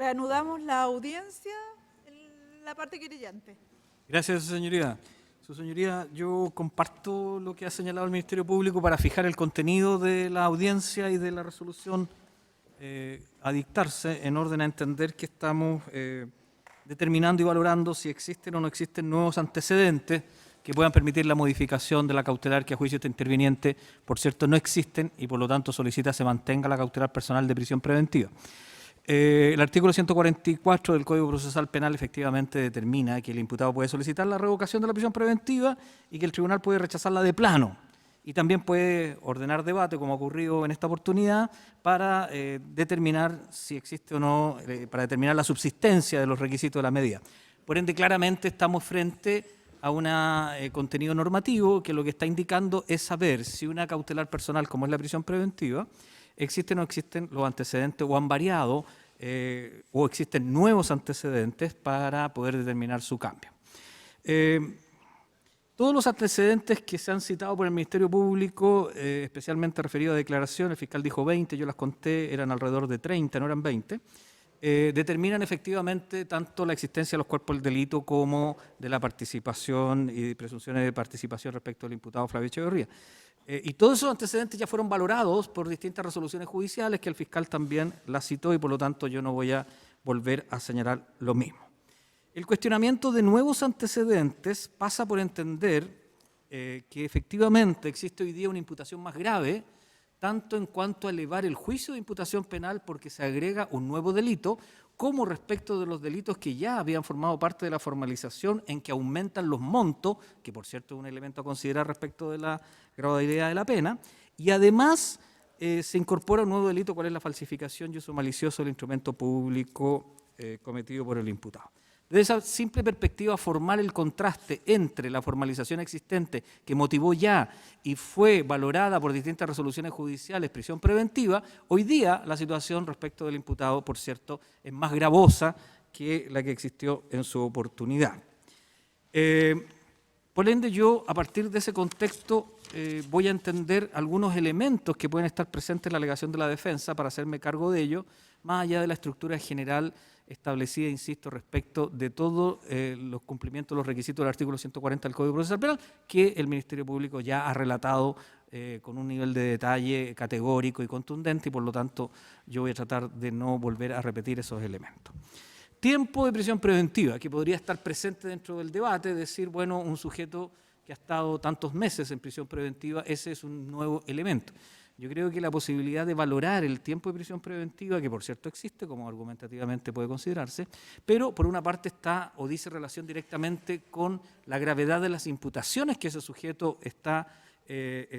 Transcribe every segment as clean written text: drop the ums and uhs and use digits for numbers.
reanudamos la audiencia en la parte querellante. Gracias, su señoría. Su señoría, yo comparto lo que ha señalado el Ministerio Público para fijar el contenido de la audiencia y de la resolución a dictarse en orden a entender que estamos determinando y valorando si existen o no existen nuevos antecedentes que puedan permitir la modificación de la cautelar que a juicio de este interviniente, por cierto, no existen y por lo tanto solicita se mantenga la cautelar personal de prisión preventiva. El artículo 144 del Código Procesal Penal efectivamente determina que el imputado puede solicitar la revocación de la prisión preventiva y que el tribunal puede rechazarla de plano. Y también puede ordenar debate, como ha ocurrido en esta oportunidad, para determinar si existe o no, para determinar la subsistencia de los requisitos de la medida. Por ende, claramente estamos frente a un contenido normativo que lo que está indicando es saber si una cautelar personal, como es la prisión preventiva, existen o no existen los antecedentes o han variado o existen nuevos antecedentes para poder determinar su cambio. Todos los antecedentes que se han citado por el Ministerio Público, especialmente referidos a declaraciones, el fiscal dijo 20, yo las conté, eran alrededor de 30, no eran 20, determinan efectivamente tanto la existencia de los cuerpos del delito como de la participación y presunciones de participación respecto al imputado Flavio Echeverría. Y todos esos antecedentes ya fueron valorados por distintas resoluciones judiciales que el fiscal también las citó y por lo tanto yo no voy a volver a señalar lo mismo. El cuestionamiento de nuevos antecedentes pasa por entender que efectivamente existe hoy día una imputación más grave, tanto en cuanto a elevar el juicio de imputación penal porque se agrega un nuevo delito, como respecto de los delitos que ya habían formado parte de la formalización en que aumentan los montos, que por cierto es un elemento a considerar respecto de la gravedad de la pena, y además se incorpora un nuevo delito, cuál es la falsificación y uso malicioso del instrumento público cometido por el imputado. Desde esa simple perspectiva formal, el contraste entre la formalización existente que motivó ya y fue valorada por distintas resoluciones judiciales, prisión preventiva, hoy día la situación respecto del imputado, por cierto, es más gravosa que la que existió en su oportunidad. Por ende, yo a partir de ese contexto voy a entender algunos elementos que pueden estar presentes en la alegación de la defensa para hacerme cargo de ello, más allá de la estructura general establecida, insisto, respecto de todos los cumplimientos de los requisitos del artículo 140 del Código Procesal Penal, que el Ministerio Público ya ha relatado con un nivel de detalle categórico y contundente, y por lo tanto yo voy a tratar de no volver a repetir esos elementos. Tiempo de prisión preventiva, que podría estar presente dentro del debate, decir, bueno, un sujeto que ha estado tantos meses en prisión preventiva, ese es un nuevo elemento. Yo creo que la posibilidad de valorar el tiempo de prisión preventiva, que por cierto existe, como argumentativamente puede considerarse, pero por una parte está o dice relación directamente con la gravedad de las imputaciones que ese sujeto está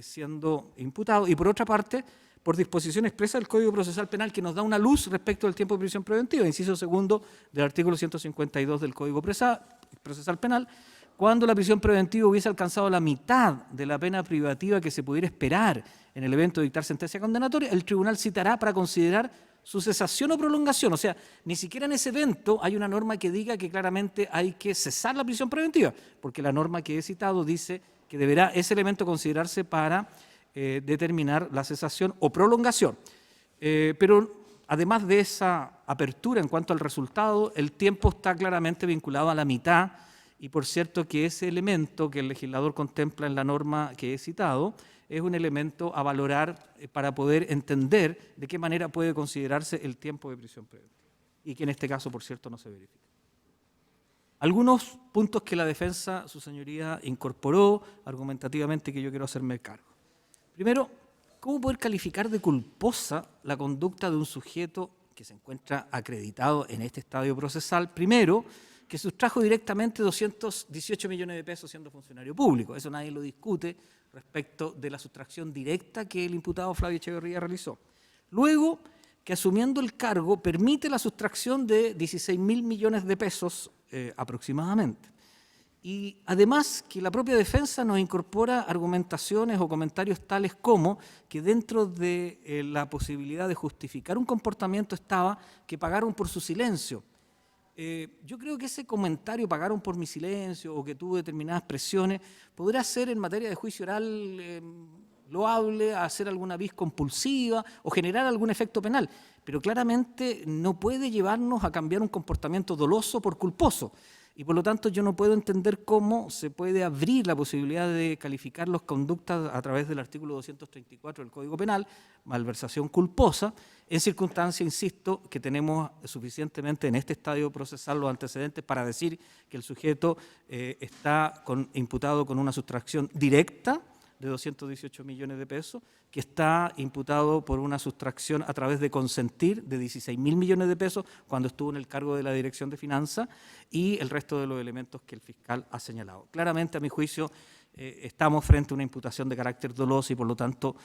siendo imputado, y por otra parte, por disposición expresa del Código Procesal Penal que nos da una luz respecto del tiempo de prisión preventiva, inciso segundo del artículo 152 del Código Procesal Penal, cuando la prisión preventiva hubiese alcanzado la mitad de la pena privativa que se pudiera esperar en el evento de dictar sentencia condenatoria, el tribunal citará para considerar su cesación o prolongación. O sea, ni siquiera en ese evento hay una norma que diga que claramente hay que cesar la prisión preventiva, porque la norma que he citado dice que deberá ese elemento considerarse para determinar la cesación o prolongación. Pero además de esa apertura en cuanto al resultado, el tiempo está claramente vinculado a la mitad. Y por cierto que ese elemento que el legislador contempla en la norma que he citado es un elemento a valorar para poder entender de qué manera puede considerarse el tiempo de prisión preventiva. Y que en este caso, por cierto, no se verifica. Algunos puntos que la defensa, su señoría, incorporó argumentativamente que yo quiero hacerme cargo. Primero, ¿cómo poder calificar de culposa la conducta de un sujeto que se encuentra acreditado en este estadio procesal? Primero, que sustrajo directamente 218 millones de pesos siendo funcionario público. Eso nadie lo discute respecto de la sustracción directa que el imputado Flavio Echeverría realizó. Luego, que asumiendo el cargo permite la sustracción de 16.000 millones de pesos aproximadamente. Y además que la propia defensa nos incorpora argumentaciones o comentarios tales como que dentro de la posibilidad de justificar un comportamiento estaba que pagaron por su silencio. Yo creo que ese comentario, pagaron por mi silencio o que tuvo determinadas presiones, podrá ser en materia de juicio oral loable, hacer alguna vis compulsiva o generar algún efecto penal. pero claramente no puede llevarnos a cambiar un comportamiento doloso por culposo. Y por lo tanto yo no puedo entender cómo se puede abrir la posibilidad de calificar las conductas a través del artículo 234 del Código Penal, malversación culposa, en circunstancias, insisto, que tenemos suficientemente en este estadio procesal los antecedentes para decir que el sujeto está imputado con una sustracción directa de 218 millones de pesos, que está imputado por una sustracción a través de consentir de 16.000 millones de pesos cuando estuvo en el cargo de la Dirección de Finanzas y el resto de los elementos que el fiscal ha señalado. Claramente, a mi juicio, estamos frente a una imputación de carácter doloso y, por lo tanto,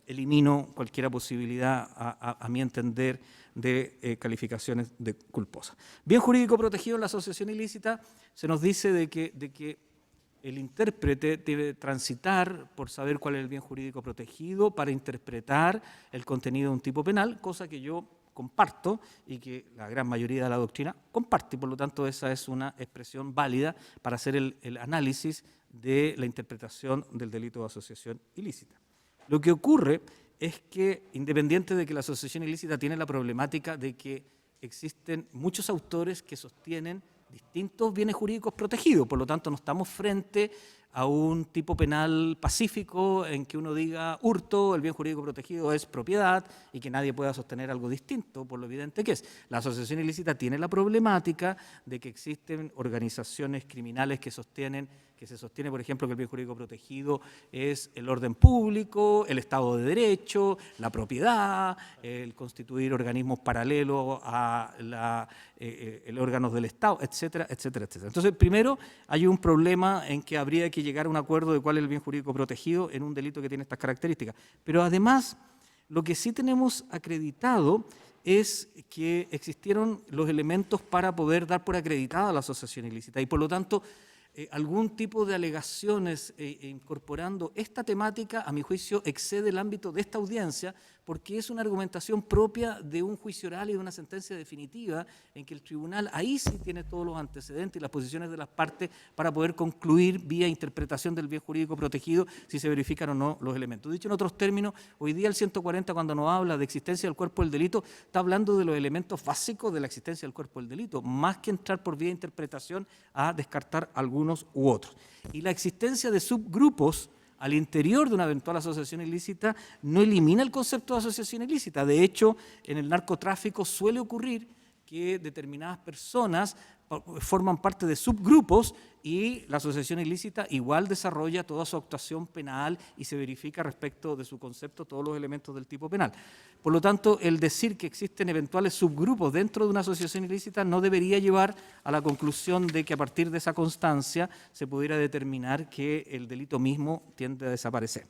elimino cualquier posibilidad, a mi entender, de calificaciones de culposas. Bien jurídico protegido en la asociación ilícita, se nos dice de que el intérprete debe transitar por saber cuál es el bien jurídico protegido para interpretar el contenido de un tipo penal, cosa que yo comparto y que la gran mayoría de la doctrina comparte, y por lo tanto esa es una expresión válida para hacer el análisis de la interpretación del delito de asociación ilícita. Lo que ocurre es que, independiente de que la asociación ilícita tiene la problemática de que existen muchos autores que sostienen distintos bienes jurídicos protegidos, por lo tanto no estamos frente a un tipo penal pacífico en que uno diga hurto, el bien jurídico protegido es propiedad y que nadie pueda sostener algo distinto, por lo evidente que es. La asociación ilícita tiene la problemática de que existen organizaciones criminales que se sostiene, por ejemplo, que el bien jurídico protegido es el orden público, el Estado de Derecho, la propiedad, el constituir organismos paralelos a los órganos del Estado, etcétera, etcétera, etcétera. Entonces, primero, hay un problema en que habría que llegar a un acuerdo de cuál es el bien jurídico protegido en un delito que tiene estas características. Pero además, lo que sí tenemos acreditado es que existieron los elementos para poder dar por acreditada la asociación ilícita y, por lo tanto, algún tipo de alegaciones incorporando esta temática, a mi juicio, excede el ámbito de esta audiencia porque es una argumentación propia de un juicio oral y de una sentencia definitiva en que el tribunal ahí sí tiene todos los antecedentes y las posiciones de las partes para poder concluir vía interpretación del bien jurídico protegido si se verifican o no los elementos. Dicho en otros términos, hoy día el 140 cuando nos habla de existencia del cuerpo del delito está hablando de los elementos básicos de la existencia del cuerpo del delito, más que entrar por vía de interpretación a descartar algunos u otros. Y la existencia de subgrupos al interior de una eventual asociación ilícita no elimina el concepto de asociación ilícita. De hecho, en el narcotráfico suele ocurrir que determinadas personas forman parte de subgrupos y la asociación ilícita igual desarrolla toda su actuación penal y se verifica respecto de su concepto todos los elementos del tipo penal. Por lo tanto, el decir que existen eventuales subgrupos dentro de una asociación ilícita no debería llevar a la conclusión de que a partir de esa constancia se pudiera determinar que el delito mismo tiende a desaparecer.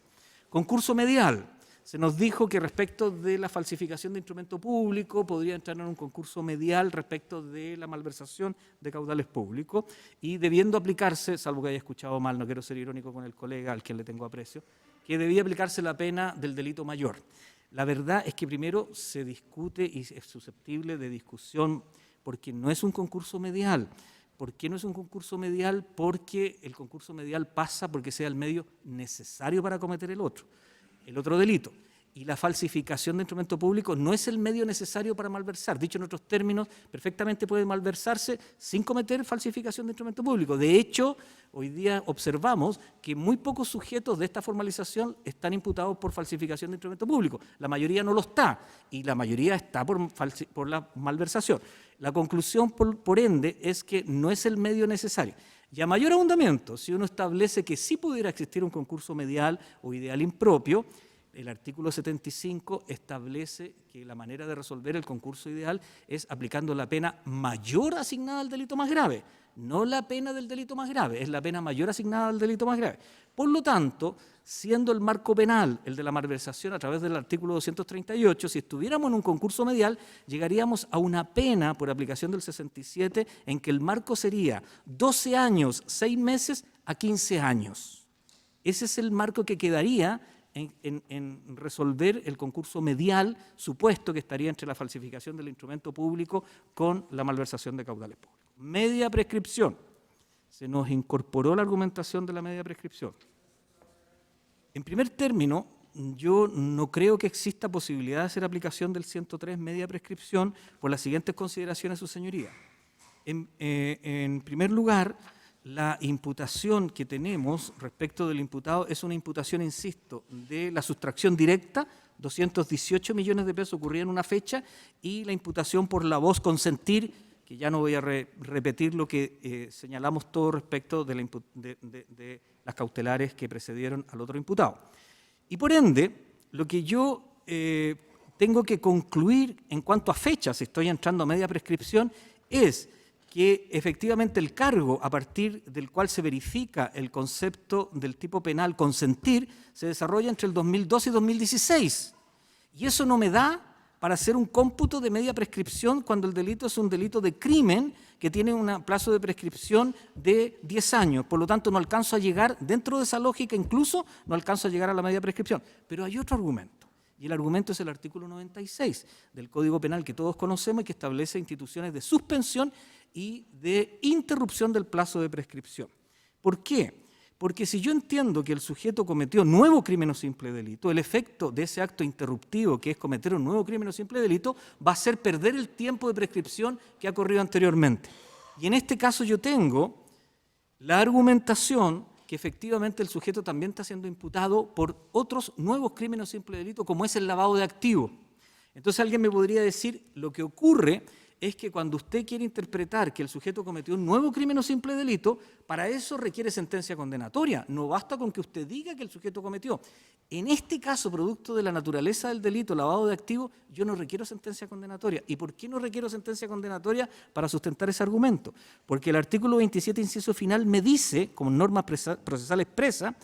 Concurso medial. Se nos dijo que respecto de la falsificación de instrumento público podría entrar en un concurso medial respecto de la malversación de caudales públicos y debiendo aplicarse, salvo que haya escuchado mal, no quiero ser irónico con el colega al quien le tengo aprecio, que debía aplicarse la pena del delito mayor. La verdad es que primero se discute y es susceptible de discusión porque no es un concurso medial. ¿Por qué no es un concurso medial? Porque el concurso medial pasa porque sea el medio necesario para cometer el otro delito. Y la falsificación de instrumento público no es el medio necesario para malversar. Dicho en otros términos, perfectamente puede malversarse sin cometer falsificación de instrumento público. De hecho, hoy día observamos que muy pocos sujetos de esta formalización están imputados por falsificación de instrumento público. La mayoría no lo está y la mayoría está por la malversación. La conclusión, por ende, es que no es el medio necesario. Y a mayor abundamiento, si uno establece que sí pudiera existir un concurso medial o ideal impropio, el artículo 75 establece que la manera de resolver el concurso ideal es aplicando la pena mayor asignada al delito más grave, no la pena del delito más grave, es la pena mayor asignada al delito más grave. Por lo tanto, siendo el marco penal el de la malversación a través del artículo 238, si estuviéramos en un concurso medial, llegaríamos a una pena por aplicación del 67 en que el marco sería 12 años, 6 meses a 15 años. Ese es el marco que quedaría en resolver el concurso medial supuesto que estaría entre la falsificación del instrumento público con la malversación de caudales públicos. Media prescripción. Se nos incorporó la argumentación de la media prescripción. En primer término, yo no creo que exista posibilidad de hacer aplicación del 103 media prescripción por las siguientes consideraciones, su señoría. En primer lugar, la imputación que tenemos respecto del imputado es una imputación, insisto, de la sustracción directa, 218 millones de pesos ocurría en una fecha, y la imputación por la voz consentir, que ya no voy a repetir lo que señalamos todo respecto de las cautelares que precedieron al otro imputado. Y por ende, lo que yo tengo que concluir en cuanto a fechas, estoy entrando a media prescripción, es que efectivamente el cargo a partir del cual se verifica el concepto del tipo penal consentir se desarrolla entre el 2012 y 2016. Y eso no me da para hacer un cómputo de media prescripción cuando el delito es un delito de crimen que tiene un plazo de prescripción de 10 años. Por lo tanto, no alcanzo a llegar, dentro de esa lógica incluso, no alcanzo a llegar a la media prescripción. Pero hay otro argumento. Y el argumento es el artículo 96 del Código Penal que todos conocemos y que establece instituciones de suspensión y de interrupción del plazo de prescripción. ¿Por qué? Porque si yo entiendo que el sujeto cometió nuevo crimen o simple delito, el efecto de ese acto interruptivo, que es cometer un nuevo crimen o simple delito, va a ser perder el tiempo de prescripción que ha corrido anteriormente. Y en este caso yo tengo la argumentación que efectivamente el sujeto también está siendo imputado por otros nuevos crímenes o simple delito, como es el lavado de activos. Entonces alguien me podría decir, lo que ocurre es que cuando usted quiere interpretar que el sujeto cometió un nuevo crimen o simple delito, para eso requiere sentencia condenatoria. No basta con que usted diga que el sujeto cometió. En este caso, producto de la naturaleza del delito, lavado de activos, yo no requiero sentencia condenatoria. ¿Y por qué no requiero sentencia condenatoria para sustentar ese argumento? Porque el artículo 27, inciso final, me dice, como norma procesal expresa,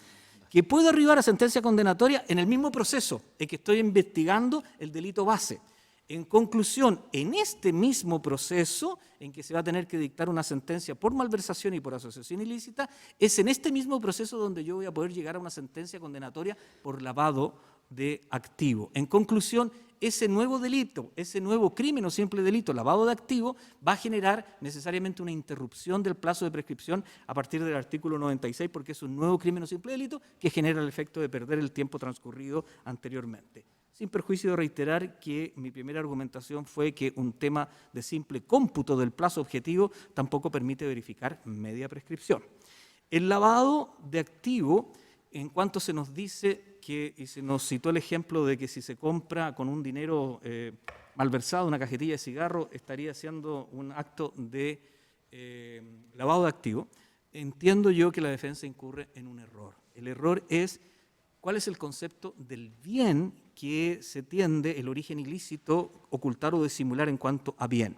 que puedo arribar a sentencia condenatoria en el mismo proceso en que estoy investigando el delito base. En conclusión, en este mismo proceso en que se va a tener que dictar una sentencia por malversación y por asociación ilícita, es en este mismo proceso donde yo voy a poder llegar a una sentencia condenatoria por lavado de activo. En conclusión, ese nuevo delito, ese nuevo crimen o simple delito, lavado de activo, va a generar necesariamente una interrupción del plazo de prescripción a partir del artículo 96, porque es un nuevo crimen o simple delito que genera el efecto de perder el tiempo transcurrido anteriormente. Sin perjuicio de reiterar que mi primera argumentación fue que un tema de simple cómputo del plazo objetivo tampoco permite verificar media prescripción. El lavado de activo, en cuanto se nos dice que, y se nos citó el ejemplo de que si se compra con un dinero malversado una cajetilla de cigarro, estaría haciendo un acto de lavado de activo, entiendo yo que la defensa incurre en un error. El error es cuál es el concepto del bien que se tiende el origen ilícito ocultar o disimular en cuanto a bien.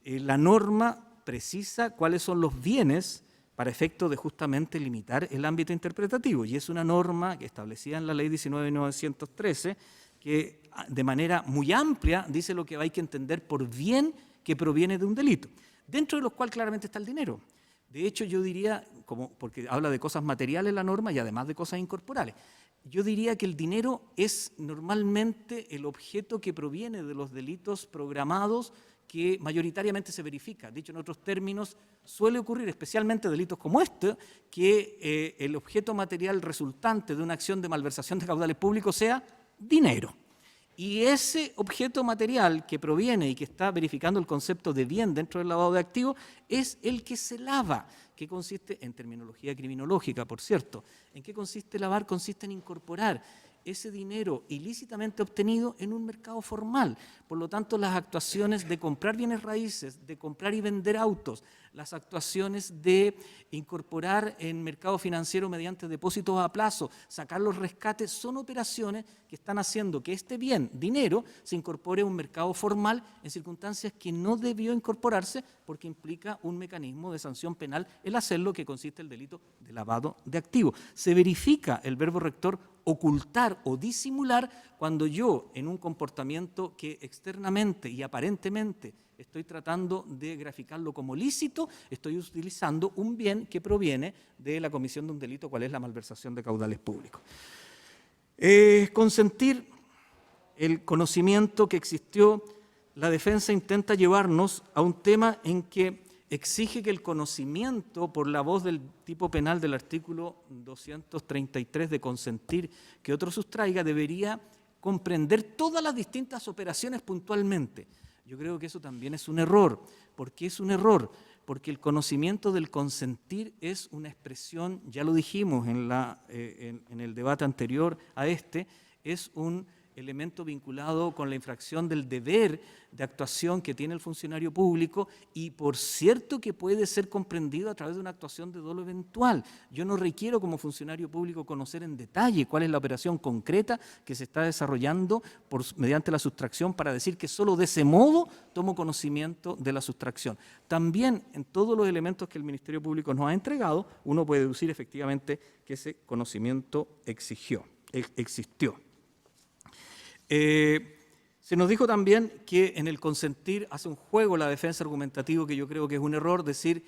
La norma precisa cuáles son los bienes para efecto de justamente limitar el ámbito interpretativo, y es una norma que establecida en la Ley 19.913 que de manera muy amplia dice lo que hay que entender por bien que proviene de un delito, dentro de los cuales claramente está el dinero. De hecho, yo diría, porque habla de cosas materiales la norma y además de cosas incorporales, yo diría que el dinero es normalmente el objeto que proviene de los delitos programados que mayoritariamente se verifica. Dicho en otros términos, suele ocurrir, especialmente delitos como este, que el objeto material resultante de una acción de malversación de caudales públicos sea dinero. Y ese objeto material que proviene y que está verificando el concepto de bien dentro del lavado de activos es el que se lava, que consiste, en terminología criminológica, por cierto, ¿en qué consiste lavar? Consiste en incorporar ese dinero ilícitamente obtenido en un mercado formal. Por lo tanto, las actuaciones de comprar bienes raíces, de comprar y vender autos, las actuaciones de incorporar en mercado financiero mediante depósitos a plazo, sacar los rescates, son operaciones que están haciendo que este bien, dinero, se incorpore a un mercado formal en circunstancias que no debió incorporarse porque implica un mecanismo de sanción penal el hacerlo, que consiste en el delito de lavado de activos. Se verifica el verbo rector ocultar o disimular cuando yo, en un comportamiento que externamente y aparentemente estoy tratando de graficarlo como lícito, estoy utilizando un bien que proviene de la comisión de un delito, cual es la malversación de caudales públicos. Consentir el conocimiento que existió, la defensa intenta llevarnos a un tema en que exige que el conocimiento por la voz del tipo penal del artículo 233 de consentir que otro sustraiga debería comprender todas las distintas operaciones puntualmente. Yo creo que eso también es un error. ¿Por qué es un error? Porque el conocimiento del consentir es una expresión, ya lo dijimos en el debate anterior a este, es un elemento vinculado con la infracción del deber de actuación que tiene el funcionario público y por cierto que puede ser comprendido a través de una actuación de dolo eventual. Yo no requiero como funcionario público conocer en detalle cuál es la operación concreta que se está desarrollando mediante la sustracción para decir que solo de ese modo tomo conocimiento de la sustracción. También en todos los elementos que el Ministerio Público nos ha entregado, uno puede deducir efectivamente que ese conocimiento existió. Se nos dijo también que en el consentir hace un juego la defensa argumentativa, que yo creo que es un error decir,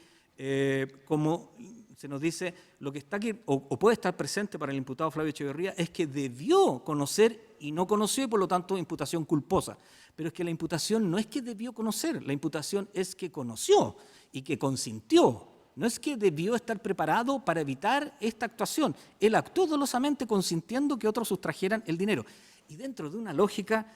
como se nos dice, lo que está aquí o puede estar presente para el imputado Flavio Echeverría es que debió conocer y no conoció y por lo tanto imputación culposa. Pero es que la imputación no es que debió conocer, la imputación es que conoció y que consintió. No es que debió estar preparado para evitar esta actuación. Él actuó dolosamente consintiendo que otros sustrajeran el dinero. Y dentro de una lógica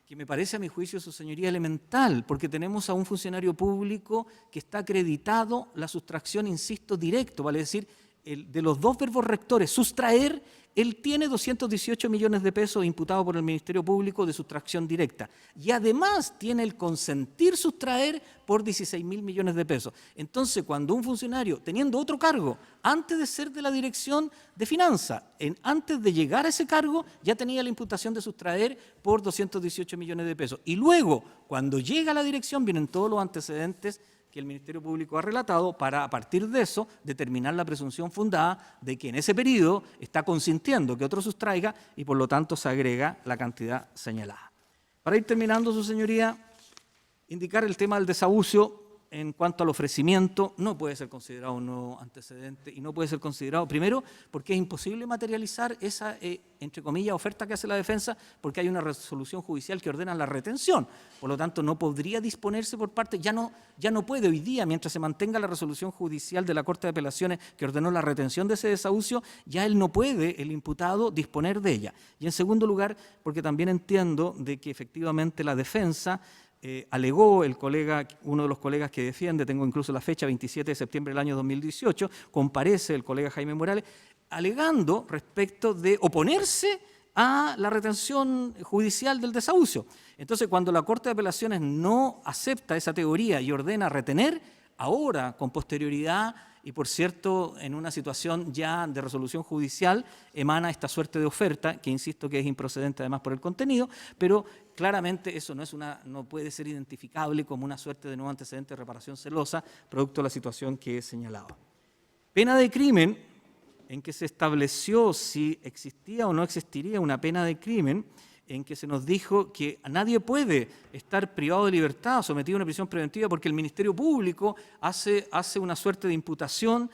que me parece a mi juicio, su señoría, elemental, porque tenemos a un funcionario público que está acreditado la sustracción, insisto, directo, vale decir, de los dos verbos rectores, sustraer, él tiene 218 millones de pesos imputados por el Ministerio Público de sustracción directa y además tiene el consentir sustraer por 16.000 millones de pesos. Entonces, cuando un funcionario, teniendo otro cargo, antes de ser de la Dirección de Finanzas, antes de llegar a ese cargo, ya tenía la imputación de sustraer por 218 millones de pesos. Y luego, cuando llega a la dirección, vienen todos los antecedentes que el Ministerio Público ha relatado para, a partir de eso, determinar la presunción fundada de que en ese periodo está consintiendo que otro sustraiga y por lo tanto se agrega la cantidad señalada. Para ir terminando, su señoría, indicar el tema del desahucio en cuanto al ofrecimiento no puede ser considerado un nuevo antecedente y no puede ser considerado, primero, porque es imposible materializar esa, entre comillas, oferta que hace la defensa porque hay una resolución judicial que ordena la retención. Por lo tanto, no podría disponerse por parte, ya no puede hoy día, mientras se mantenga la resolución judicial de la Corte de Apelaciones que ordenó la retención de ese desahucio, ya él no puede, el imputado, disponer de ella. Y en segundo lugar, porque también entiendo de que efectivamente la defensa alegó uno de los colegas que defiende, tengo incluso la fecha, 27 de septiembre del año 2018, comparece el colega Jaime Morales, alegando respecto de oponerse a la retención judicial del desahucio. Entonces, cuando la Corte de Apelaciones no acepta esa teoría y ordena retener, ahora, con posterioridad, y por cierto, en una situación ya de resolución judicial, emana esta suerte de oferta, que insisto que es improcedente además por el contenido, pero claramente eso no puede ser identificable como una suerte de nuevo antecedente de reparación celosa, producto de la situación que he señalado. Pena de crimen, en que se estableció si existía o no existiría una pena de crimen, en que se nos dijo que nadie puede estar privado de libertad o sometido a una prisión preventiva porque el Ministerio Público hace una suerte de imputación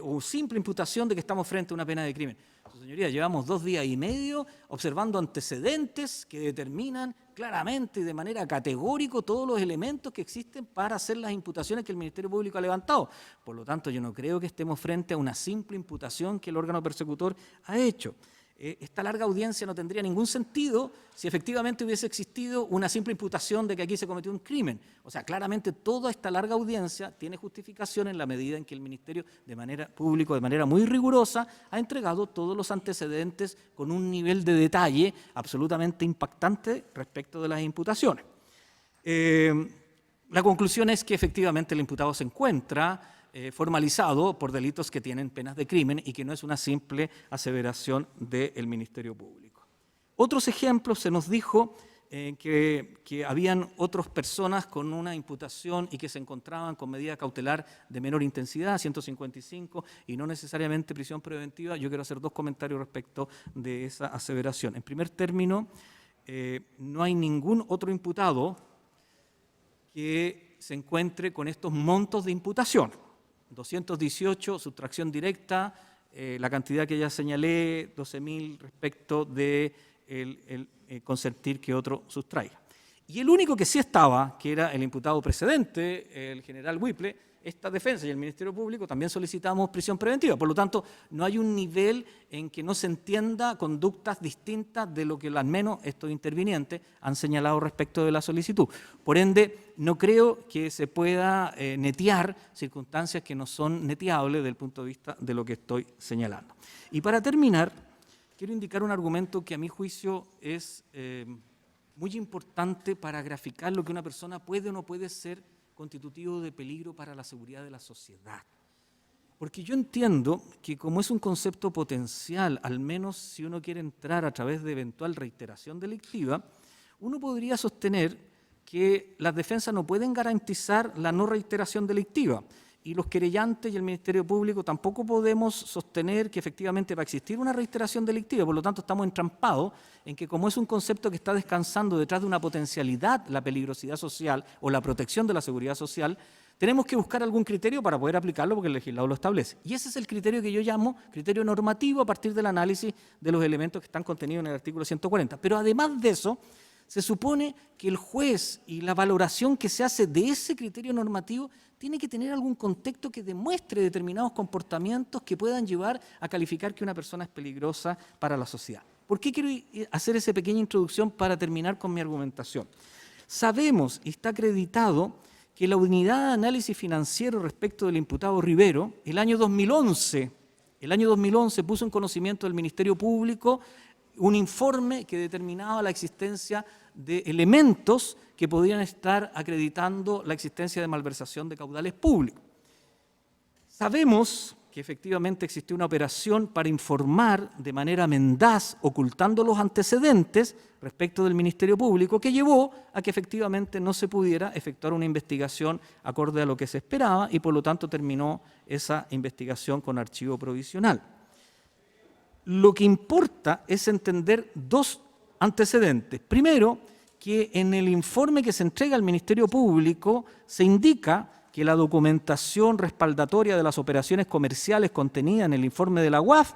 o simple imputación de que estamos frente a una pena de crimen. Señoría, llevamos 2 días y medio observando antecedentes que determinan claramente y de manera categórica todos los elementos que existen para hacer las imputaciones que el Ministerio Público ha levantado. Por lo tanto, yo no creo que estemos frente a una simple imputación que el órgano persecutor ha hecho. Esta larga audiencia no tendría ningún sentido si efectivamente hubiese existido una simple imputación de que aquí se cometió un crimen. O sea, claramente toda esta larga audiencia tiene justificación en la medida en que el Ministerio de manera muy rigurosa, ha entregado todos los antecedentes con un nivel de detalle absolutamente impactante respecto de las imputaciones. La conclusión es que efectivamente el imputado se encuentra formalizado por delitos que tienen penas de crimen y que no es una simple aseveración del Ministerio Público. Otros ejemplos, se nos dijo que habían otras personas con una imputación y que se encontraban con medida cautelar de menor intensidad, 155, y no necesariamente prisión preventiva. Yo quiero hacer 2 comentarios respecto de esa aseveración. En primer término, no hay ningún otro imputado que se encuentre con estos montos de imputación. 218, sustracción directa, la cantidad que ya señalé, 12.000 respecto de el consentir que otro sustraiga. Y el único que sí estaba, que era el imputado precedente, el general Whipple, esta defensa y el Ministerio Público también solicitamos prisión preventiva. Por lo tanto, no hay un nivel en que no se entienda conductas distintas de lo que al menos estos intervinientes han señalado respecto de la solicitud. Por ende, no creo que se pueda netear circunstancias que no son neteables desde el punto de vista de lo que estoy señalando. Y para terminar, quiero indicar un argumento que a mi juicio es muy importante para graficar lo que una persona puede o no puede ser constitutivo de peligro para la seguridad de la sociedad. Porque yo entiendo que como es un concepto potencial, al menos si uno quiere entrar a través de eventual reiteración delictiva, uno podría sostener que las defensas no pueden garantizar la no reiteración delictiva y los querellantes y el Ministerio Público tampoco podemos sostener que efectivamente va a existir una reiteración delictiva. Por lo tanto, estamos entrampados en que como es un concepto que está descansando detrás de una potencialidad, la peligrosidad social o la protección de la seguridad social, tenemos que buscar algún criterio para poder aplicarlo porque el legislador lo establece. Y ese es el criterio que yo llamo criterio normativo a partir del análisis de los elementos que están contenidos en el artículo 140. Pero además de eso, se supone que el juez y la valoración que se hace de ese criterio normativo tiene que tener algún contexto que demuestre determinados comportamientos que puedan llevar a calificar que una persona es peligrosa para la sociedad. ¿Por qué quiero hacer esa pequeña introducción para terminar con mi argumentación? Sabemos y está acreditado que la unidad de análisis financiero respecto del imputado Rivero, el año 2011 puso en conocimiento del Ministerio Público un informe que determinaba la existencia de elementos que podían estar acreditando la existencia de malversación de caudales públicos. Sabemos que efectivamente existió una operación para informar de manera mendaz, ocultando los antecedentes respecto del Ministerio Público, que llevó a que efectivamente no se pudiera efectuar una investigación acorde a lo que se esperaba y por lo tanto terminó esa investigación con archivo provisional. Lo que importa es entender dos antecedentes. Primero, que en el informe que se entrega al Ministerio Público se indica que la documentación respaldatoria de las operaciones comerciales contenida en el informe de la UAF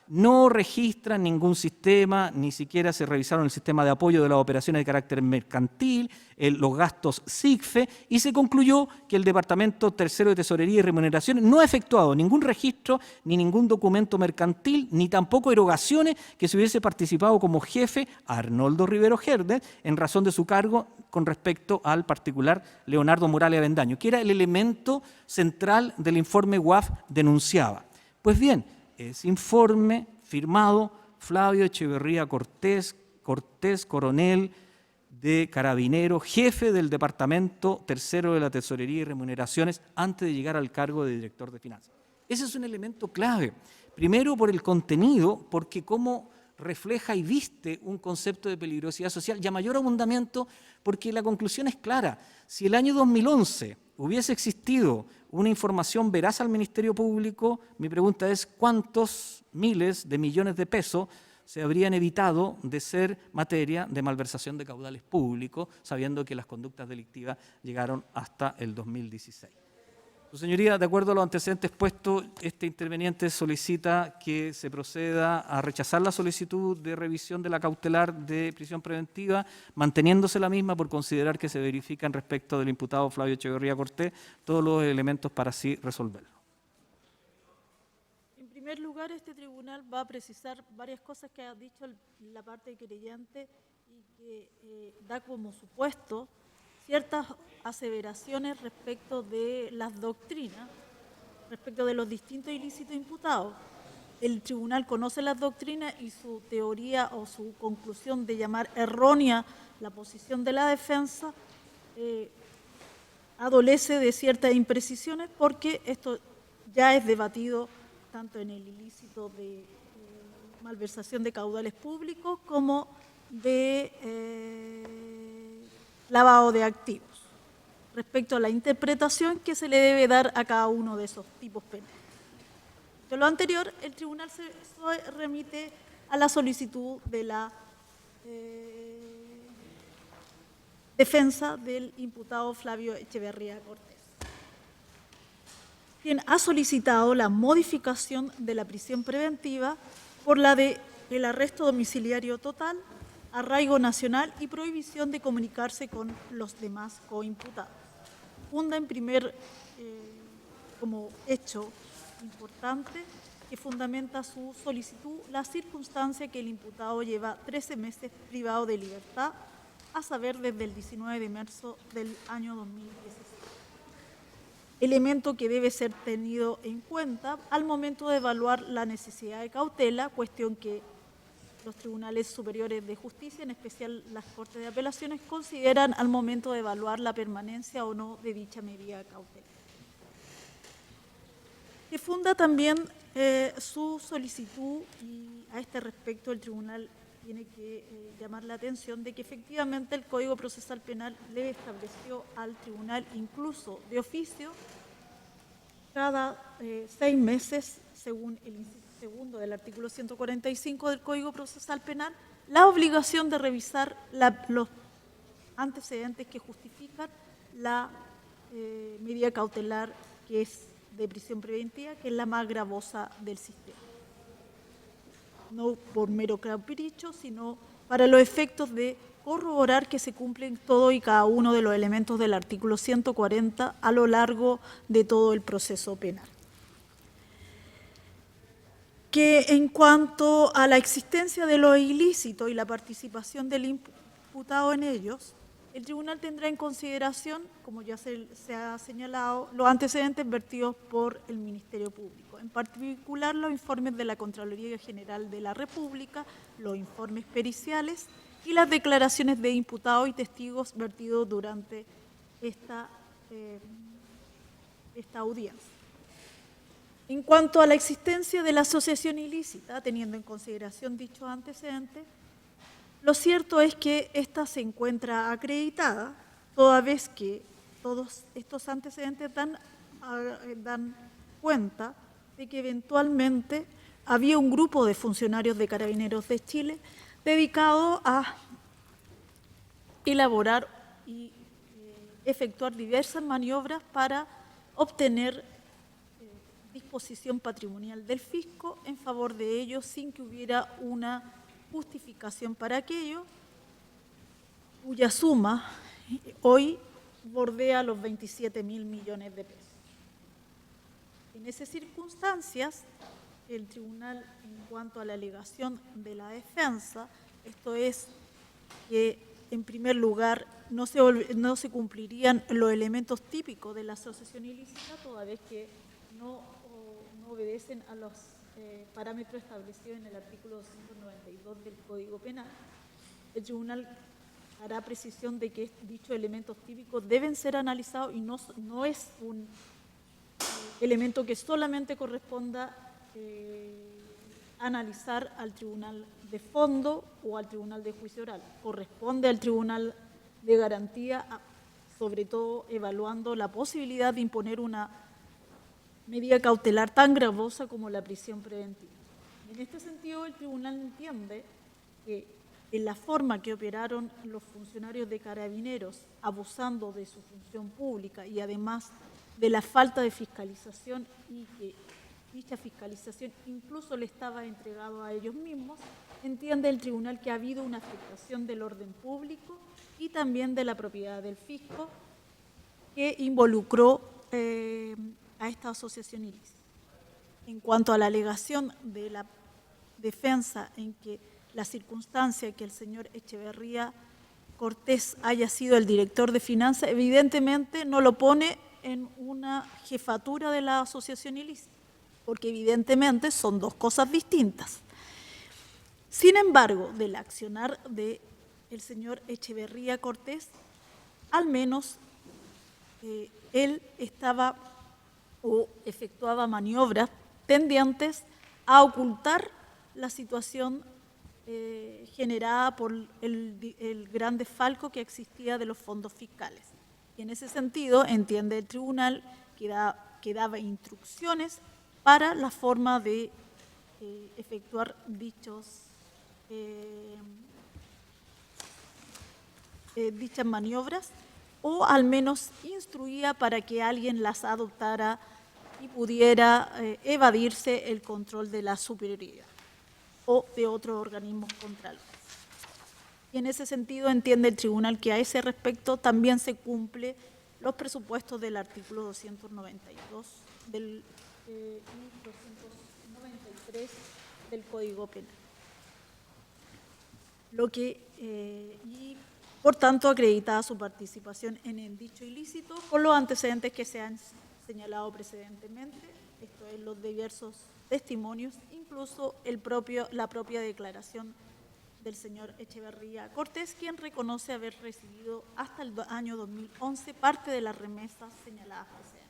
no registra ningún sistema, ni siquiera se revisaron el sistema de apoyo de las operaciones de carácter mercantil, los gastos SIGFE, y se concluyó que el Departamento Tercero de Tesorería y Remuneraciones no ha efectuado ningún registro, ni ningún documento mercantil, ni tampoco erogaciones que se hubiese participado como jefe Arnoldo Rivero Herdes en razón de su cargo con respecto al particular Leonardo Morales Avendaño, que era el elemento central del informe UAF denunciaba. Pues bien, ese informe firmado Flavio Echeverría Cortés, coronel de Carabineros, jefe del Departamento Tercero de la Tesorería y Remuneraciones, antes de llegar al cargo de director de finanzas. Ese es un elemento clave. Primero por el contenido, porque cómo refleja y viste un concepto de peligrosidad social, y a mayor abundamiento porque la conclusión es clara. Si el año 2011 hubiese existido una información veraz al Ministerio Público, mi pregunta es ¿cuántos miles de millones de pesos se habrían evitado de ser materia de malversación de caudales públicos, sabiendo que las conductas delictivas llegaron hasta el 2016? Su señoría, de acuerdo a los antecedentes puestos, este interveniente solicita que se proceda a rechazar la solicitud de revisión de la cautelar de prisión preventiva, manteniéndose la misma por considerar que se verifican respecto del imputado Flavio Echeverría Cortés todos los elementos para así resolverlo. En primer lugar, este tribunal va a precisar varias cosas que ha dicho la parte querellante y que da como supuesto ciertas aseveraciones respecto de las doctrinas, respecto de los distintos ilícitos imputados. El tribunal conoce las doctrinas y su teoría o su conclusión de llamar errónea la posición de la defensa adolece de ciertas imprecisiones porque esto ya es debatido tanto en el ilícito de malversación de caudales públicos como de lavado de activos, respecto a la interpretación que se le debe dar a cada uno de esos tipos penales. De lo anterior, el tribunal se remite a la solicitud de la defensa del imputado Flavio Echeverría Cortés, quien ha solicitado la modificación de la prisión preventiva por la de el arresto domiciliario total arraigo nacional y prohibición de comunicarse con los demás coimputados. Funda como hecho importante que fundamenta su solicitud la circunstancia que el imputado lleva 13 meses privado de libertad, a saber, desde el 19 de marzo del año 2016. Elemento que debe ser tenido en cuenta al momento de evaluar la necesidad de cautela, cuestión que los tribunales superiores de justicia, en especial las Cortes de Apelaciones, consideran al momento de evaluar la permanencia o no de dicha medida cautelar. Que funda también su solicitud, y a este respecto el tribunal tiene que llamar la atención de que efectivamente el Código Procesal Penal le estableció al tribunal, incluso de oficio, cada 6 meses, según el inciso segundo del artículo 145 del Código Procesal Penal, la obligación de revisar los antecedentes que justifican la medida cautelar que es de prisión preventiva, que es la más gravosa del sistema. No por mero capricho, sino para los efectos de corroborar que se cumplen todo y cada uno de los elementos del artículo 140 a lo largo de todo el proceso penal. Que en cuanto a la existencia de lo ilícito y la participación del imputado en ellos, el tribunal tendrá en consideración, como ya se ha señalado, los antecedentes vertidos por el Ministerio Público, en particular los informes de la Contraloría General de la República, los informes periciales y las declaraciones de imputados y testigos vertidos durante esta audiencia. En cuanto a la existencia de la asociación ilícita, teniendo en consideración dichos antecedentes, lo cierto es que ésta se encuentra acreditada, toda vez que todos estos antecedentes dan cuenta de que eventualmente había un grupo de funcionarios de Carabineros de Chile dedicado a elaborar y efectuar diversas maniobras para obtener disposición patrimonial del fisco en favor de ellos sin que hubiera una justificación para aquello, cuya suma hoy bordea los 27.000 millones de pesos. En esas circunstancias, el tribunal, en cuanto a la alegación de la defensa, esto es que, en primer lugar, no se cumplirían los elementos típicos de la asociación ilícita, toda vez que no obedecen a los parámetros establecidos en el artículo 292 del Código Penal. El tribunal hará precisión de que dichos elementos típicos deben ser analizados y no es un elemento que solamente corresponda analizar al tribunal de fondo o al tribunal de juicio oral. Corresponde al tribunal de garantía, sobre todo evaluando la posibilidad de imponer una medida cautelar tan gravosa como la prisión preventiva. En este sentido, el tribunal entiende que en la forma que operaron los funcionarios de Carabineros, abusando de su función pública y además de la falta de fiscalización, y que dicha fiscalización incluso le estaba entregado a ellos mismos, entiende el tribunal que ha habido una afectación del orden público y también de la propiedad del fisco que involucró a esta asociación ilícita. En cuanto a la alegación de la defensa en que la circunstancia que el señor Echeverría Cortés haya sido el director de finanzas, evidentemente no lo pone en una jefatura de la asociación ilícita, porque evidentemente son dos cosas distintas. Sin embargo, del accionar del señor Echeverría Cortés, al menos él estaba o efectuaba maniobras tendientes a ocultar la situación generada por el gran desfalco que existía de los fondos fiscales. Y en ese sentido, entiende el tribunal que daba instrucciones para la forma de efectuar dichas maniobras, o al menos instruía para que alguien las adoptara y pudiera evadirse el control de la superioridad o de otros organismos contralores. Y en ese sentido entiende el tribunal que a ese respecto también se cumple los presupuestos del artículo 292 y 293 del Código Penal. Y por tanto acreditada su participación en el dicho ilícito con los antecedentes que se han señalado precedentemente, esto es los diversos testimonios, incluso la propia declaración del señor Echeverría Cortés, quien reconoce haber recibido hasta el año 2011 parte de las remesas señaladas precedentes.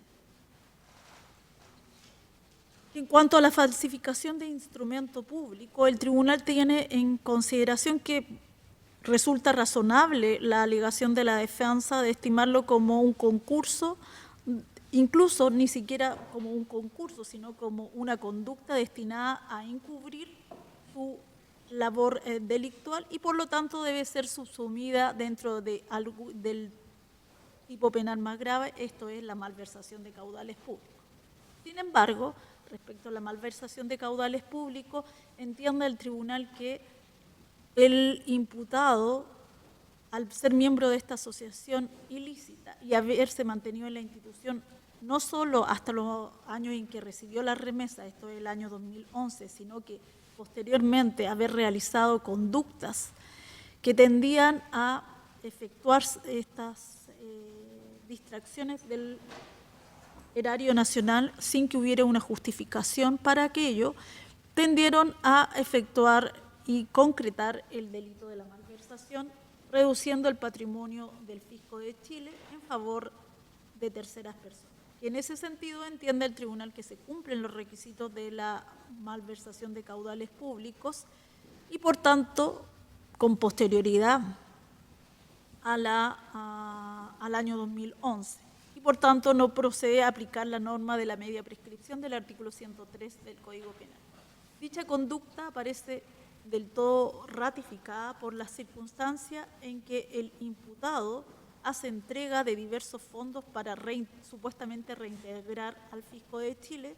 En cuanto a la falsificación de instrumento público, el tribunal tiene en consideración que resulta razonable la alegación de la defensa de estimarlo como un concurso, incluso ni siquiera como un concurso, sino como una conducta destinada a encubrir su labor delictual y por lo tanto debe ser subsumida dentro del tipo penal más grave, esto es la malversación de caudales públicos. Sin embargo, respecto a la malversación de caudales públicos, entiende el tribunal que el imputado, al ser miembro de esta asociación ilícita y haberse mantenido en la institución no solo hasta los años en que recibió la remesa, esto es el año 2011, sino que posteriormente haber realizado conductas que tendían a efectuar estas distracciones del erario nacional sin que hubiera una justificación para aquello, tendieron a efectuar y concretar el delito de la malversación, reduciendo el patrimonio del fisco de Chile en favor de terceras personas. Y en ese sentido entiende el tribunal que se cumplen los requisitos de la malversación de caudales públicos y por tanto, con posterioridad al año 2011. Y por tanto no procede a aplicar la norma de la media prescripción del artículo 103 del Código Penal. Dicha conducta aparece del todo ratificada por la circunstancia en que el imputado hace entrega de diversos fondos para supuestamente reintegrar al fisco de Chile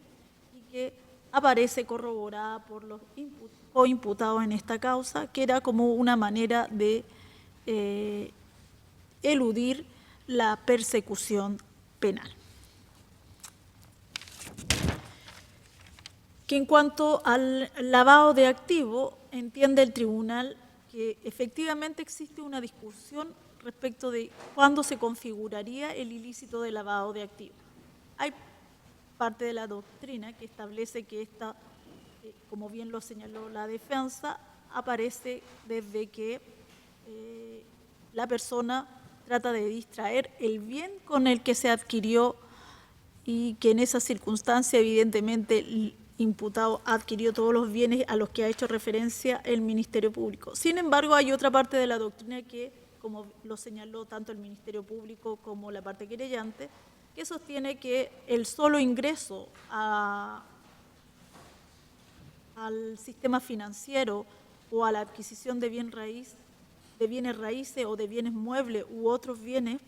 y que aparece corroborada por los coimputados en esta causa, que era como una manera de eludir la persecución penal. Que en cuanto al lavado de activos, entiende el tribunal que efectivamente existe una discusión respecto de cuándo se configuraría el ilícito de lavado de activos. Hay parte de la doctrina que establece que esta, como bien lo señaló la defensa, aparece desde que la persona trata de distraer el bien con el que se adquirió y que en esa circunstancia evidentemente el imputado adquirió todos los bienes a los que ha hecho referencia el Ministerio Público. Sin embargo, hay otra parte de la doctrina que, como lo señaló tanto el Ministerio Público como la parte querellante, que sostiene que el solo ingreso al sistema financiero o a la adquisición de bienes raíces o de bienes muebles u otros bienes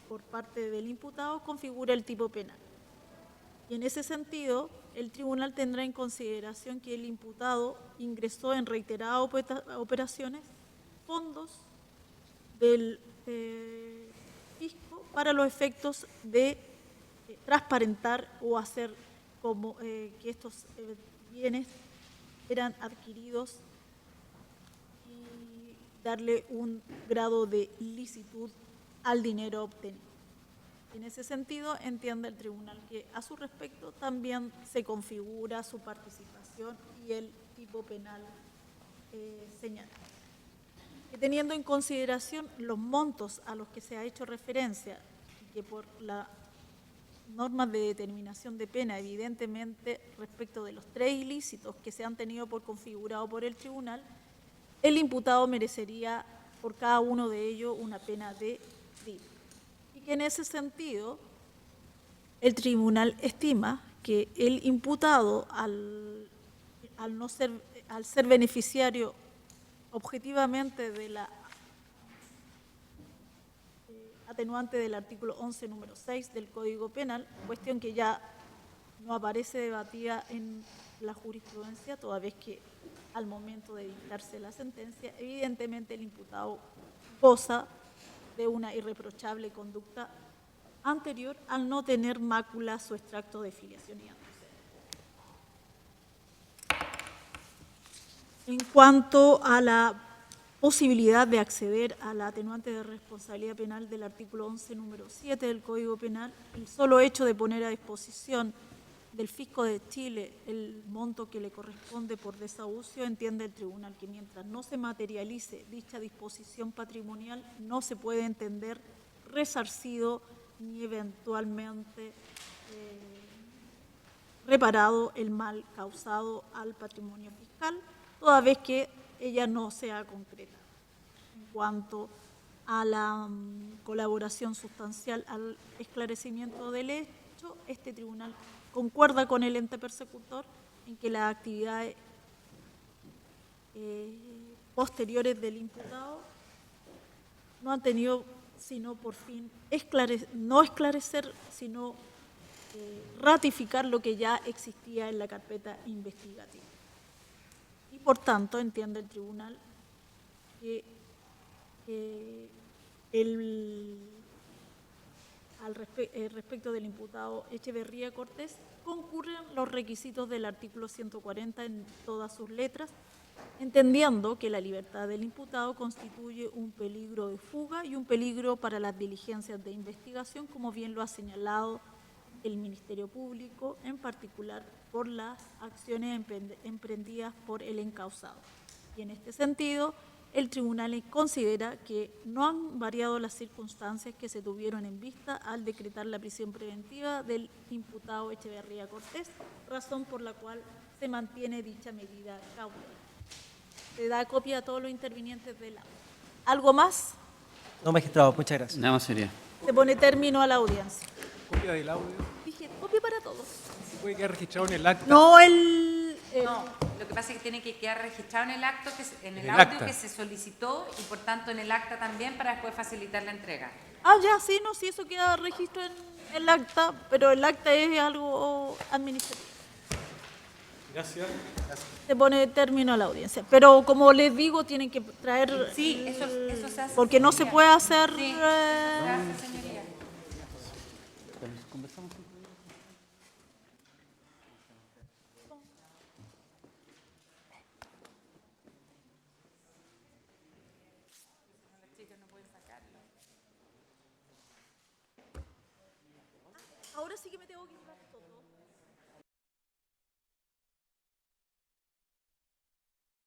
por parte del imputado configura el tipo penal. Y en ese sentido, el tribunal tendrá en consideración que el imputado ingresó en reiteradas operaciones fondos del fisco para los efectos de transparentar o hacer como que estos bienes eran adquiridos y darle un grado de licitud al dinero obtenido. En ese sentido, entiende el tribunal que a su respecto también se configura su participación y el tipo penal señalado. Teniendo en consideración los montos a los que se ha hecho referencia y que por la norma de determinación de pena, evidentemente respecto de los 3 ilícitos que se han tenido por configurado por el tribunal, el imputado merecería por cada uno de ellos una pena de vida. Y que en ese sentido el tribunal estima que el imputado al ser beneficiario objetivamente de la atenuante del artículo 11, número 6 del Código Penal, cuestión que ya no aparece debatida en la jurisprudencia, toda vez que al momento de dictarse la sentencia, evidentemente el imputado goza de una irreprochable conducta anterior al no tener máculas o extracto de filiación y antecedentes. En cuanto a la posibilidad de acceder a la atenuante de responsabilidad penal del artículo 11, número 7 del Código Penal, el solo hecho de poner a disposición del Fisco de Chile el monto que le corresponde por desahucio, entiende el tribunal que mientras no se materialice dicha disposición patrimonial, no se puede entender resarcido ni eventualmente reparado el mal causado al patrimonio fiscal, toda vez que ella no sea concreta. En cuanto a la colaboración sustancial al esclarecimiento del hecho, este tribunal concuerda con el ente persecutor en que las actividades posteriores del imputado no han tenido sino por fin no esclarecer, sino ratificar lo que ya existía en la carpeta investigativa. Y por tanto, entiende el tribunal que respecto del imputado Echeverría Cortés, concurren los requisitos del artículo 140 en todas sus letras, entendiendo que la libertad del imputado constituye un peligro de fuga y un peligro para las diligencias de investigación, como bien lo ha señalado el Ministerio Público, en particular por las acciones emprendidas por el encausado. Y en este sentido, el tribunal considera que no han variado las circunstancias que se tuvieron en vista al decretar la prisión preventiva del imputado Echeverría Cortés, razón por la cual se mantiene dicha medida cautelar. Se da copia a todos los intervinientes del audio. ¿Algo más? No, magistrado, muchas gracias. Nada más sería. Se pone término a la audiencia. Copia del audio. Dije, copia para todos. ¿Se puede quedar registrado en el acta? No No, lo que pasa es que tiene que quedar registrado en el acto, en el el audio acta. que se solicitó y por tanto en el acta también para después facilitar la entrega. Ya, sí, no, sí, eso queda registro en el acta, pero el acta es algo administrativo. Gracias. Se pone término a la audiencia. Pero como les digo, tienen que traer... Sí, eso se hace. Porque no se señoría. puede hacer... Sí, se hace, señoría. Ahora sí que me tengo que ir todo.